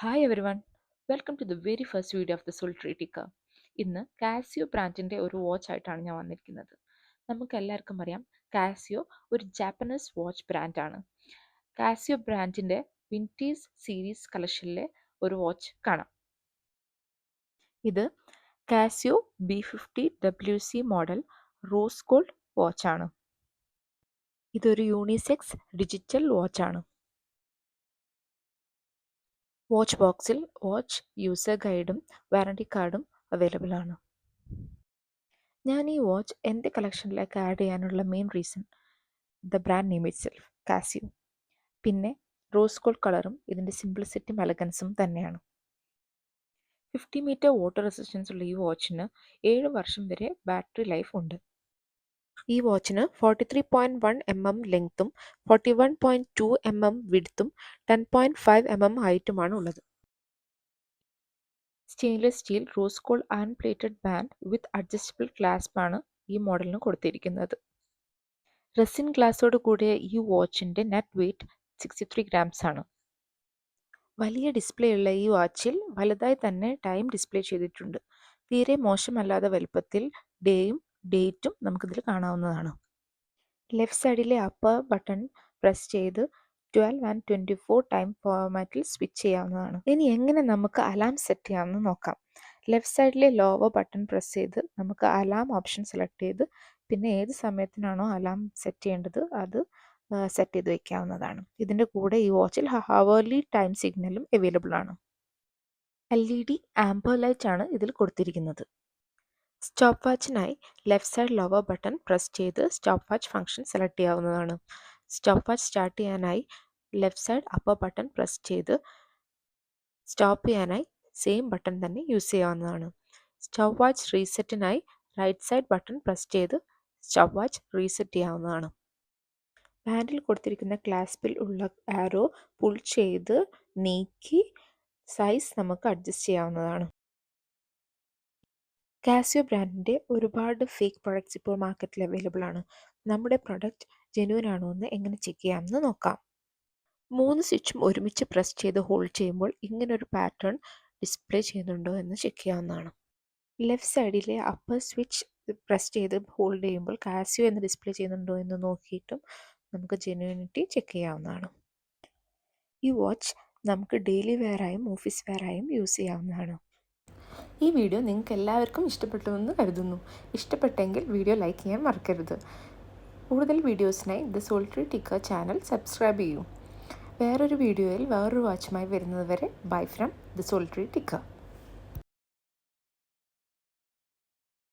Hi everyone, welcome to the very first video of the solitary ticker. ഇന്ന് Casio ബ്രാൻഡിൻ്റെ ഒരു watch ആയിട്ടാണ് ഞാൻ വന്നിരിക്കുന്നത്. നമുക്ക് എല്ലാവർക്കും അറിയാം, കാസിയോ ഒരു ജാപ്പനീസ് വാച്ച് ബ്രാൻഡാണ്. കാസിയോ ബ്രാൻഡിൻ്റെ വിൻറ്റേജ് സീരീസ് കളക്ഷനിലെ ഒരു വാച്ച് കാണാം. ഇത് Casio B50WC model rose gold വാച്ചാണ്. ഇതൊരു യൂണിസെക്സ് ഡിജിറ്റൽ വാച്ചാണ്. വാച്ച് ബോക്സിൽ വാച്ച് യൂസർ ഗൈഡും വാറണ്ടി കാർഡും അവൈലബിൾ ആണ്. ഞാൻ ഈ വാച്ച് എൻ്റെ കളക്ഷനിലേക്ക് ആഡ് ചെയ്യാനുള്ള main reason the brand name itself, Casio. പിന്നെ റോസ് ഗോൾഡ് കളറും ഇതിൻ്റെ സിംപ്ലിസിറ്റിയും എലഗൻസും തന്നെയാണ്. 50 മീറ്റർ വാട്ടർ റെസിസ്റ്റൻസ് ഉള്ള ഈ വാച്ചിന് 7 വർഷം വരെ ബാറ്ററി ലൈഫ് ഉണ്ട്. ഈ വാച്ചിന് 43.1 mm ലെങ്ത്തും 41.2 mm വിഡ്ത്തും 10.5 mm ഹൈറ്റുമാണ് ഉള്ളത്. Stainless steel rose gold unplated band with adjustable clasp ആണ് ഈ മോഡലിന് കൊടുത്തിരിക്കുന്നത്. റെസിൻ ഗ്ലാസോട് കൂടിയ ഈ വാച്ചിൻ്റെ നെറ്റ് വെയ്റ്റ് 63 ഗ്രാംസ് ആണ്. വലിയ ഡിസ്പ്ലേ ഉള്ള ഈ വാച്ചിൽ വലുതായി തന്നെ ടൈം ഡിസ്പ്ലേ ചെയ്തിട്ടുണ്ട്. തീരെ മോശമല്ലാത്ത വലുപ്പത്തിൽ ഡേയും ഡേറ്റും നമുക്കിതിൽ കാണാവുന്നതാണ്. ലെഫ്റ്റ് സൈഡിലെ അപ്പർ ബട്ടൺ പ്രസ് ചെയ്ത് 12 and 24 ടൈം ഫോർമാറ്റിൽ സ്വിച്ച് ചെയ്യാവുന്നതാണ്. ഇനി എങ്ങനെ നമുക്ക് അലാം സെറ്റ് ചെയ്യാമെന്ന് നോക്കാം. ലെഫ്റ്റ് സൈഡിലെ ലോവർ ബട്ടൺ പ്രസ് ചെയ്ത് നമുക്ക് അലാം ഓപ്ഷൻ സെലക്ട് ചെയ്ത് പിന്നെ ഏത് സമയത്തിനാണോ അലാം സെറ്റ് ചെയ്യേണ്ടത് അത് സെറ്റ് ചെയ്ത് വയ്ക്കാവുന്നതാണ്. ഇതിൻ്റെ കൂടെ ഈ വാച്ചിൽ ഹവർലി ടൈം സിഗ്നലും അവൈലബിൾ ആണ്. LED ആംബർ ലൈറ്റ് ആണ് ഇതിൽ കൊടുത്തിരിക്കുന്നത്. സ്റ്റോപ്പ് വാച്ചിനായി left side lower button press ചെയ്ത് സ്റ്റോപ്പ് വാച്ച് ഫംഗ്ഷൻ സെലക്ട് ചെയ്യാവുന്നതാണ്. സ്റ്റോപ്പ് വാച്ച് സ്റ്റാർട്ട് ചെയ്യാനായി left side upper button press ചെയ്ത് സ്റ്റോപ്പ് ചെയ്യാനായി സെയിം ബട്ടൺ തന്നെ യൂസ് ചെയ്യാവുന്നതാണ്. സ്റ്റോപ്പ് വാച്ച് റീസെറ്റിനായി റൈറ്റ് സൈഡ് ബട്ടൺ പ്രസ് ചെയ്ത് സ്റ്റോപ്പ് വാച്ച് റീസെറ്റ് ചെയ്യാവുന്നതാണ്. ബാൻഡിൽ കൊടുത്തിരിക്കുന്ന ക്ലാസ്പിൽ ഉള്ള ആരോ പുൾ ചെയ്ത് നീക്കി സൈസ് നമുക്ക് അഡ്ജസ്റ്റ് ചെയ്യാവുന്നതാണ്. കാസിയോ ബ്രാൻഡിൻ്റെ ഒരുപാട് ഫേക്ക് പ്രൊഡക്ട്സ് ഇപ്പോൾ മാർക്കറ്റിൽ അവൈലബിൾ ആണ്. നമ്മുടെ പ്രൊഡക്റ്റ് ജെന്യൂൻ ആണോ എന്ന് എങ്ങനെ ചെക്ക് ചെയ്യാമെന്ന് നോക്കാം. 3 സ്വിച്ചും ഒരുമിച്ച് പ്രസ് ചെയ്ത് ഹോൾഡ് ചെയ്യുമ്പോൾ ഇങ്ങനൊരു പാറ്റേൺ ഡിസ്പ്ലേ ചെയ്യുന്നുണ്ടോ എന്ന് ചെക്ക് ചെയ്യാവുന്നതാണ്. ലെഫ്റ്റ് സൈഡിലെ അപ്പർ സ്വിച്ച് പ്രസ് ചെയ്ത് ഹോൾഡ് ചെയ്യുമ്പോൾ കാസിയോ എന്ന് ഡിസ്പ്ലേ ചെയ്യുന്നുണ്ടോ എന്ന് നോക്കിയിട്ടും നമുക്ക് ജെന്യൂനിറ്റി ചെക്ക് ചെയ്യാവുന്നതാണ്. ഈ വാച്ച് നമുക്ക് ഡെയിലി വെയറായും ഓഫീസ് വെയറായും യൂസ് ചെയ്യാവുന്നതാണ്. ഈ വീഡിയോ നിങ്ങൾക്ക് എല്ലാവർക്കും ഇഷ്ടപ്പെട്ടുവെന്ന് കരുതുന്നു. ഇഷ്ടപ്പെട്ടെങ്കിൽ വീഡിയോ ലൈക്ക് ചെയ്യാൻ മറക്കരുത്. കൂടുതൽ വീഡിയോസിനായി the solitary ticker channel subscribe ചെയ്യൂ. വേറൊരു വീഡിയോയിൽ വേറൊരു വാച്ചുമായി വരുന്നത് വരെ bye from the solitary ticker.